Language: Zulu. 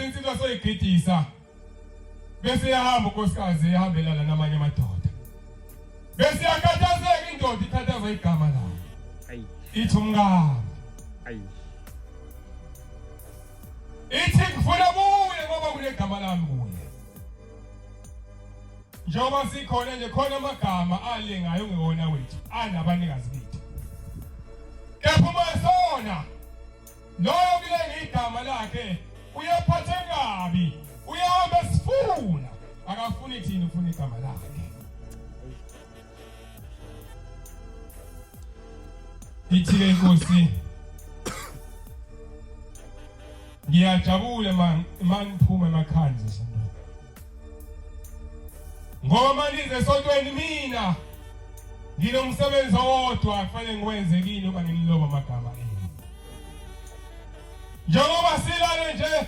insizwa soyigidisa bese yahamba unkosikazi ehambelana namanye amadoda bese yakhathazeka indoda ikhathaza igama layo ithi umngane ithi ngifuna buye ngoba kunegama lami kuye njengoba sikhona nje khona amagama alengayo ngewona wethu anabanikazi bethu kepha uma sona loyo kule igama lakhe uyaphatha kabi uyahamba sifuna akafuni thina ufuna igama lakhe ithi inkosi ngiyajabule maniphuma emakhaya sonto ngoba nize sontweni mina nginomsebenzi owodwa kufanele ngiwenze kini uma nginiloba amagama enu njengoba silale nje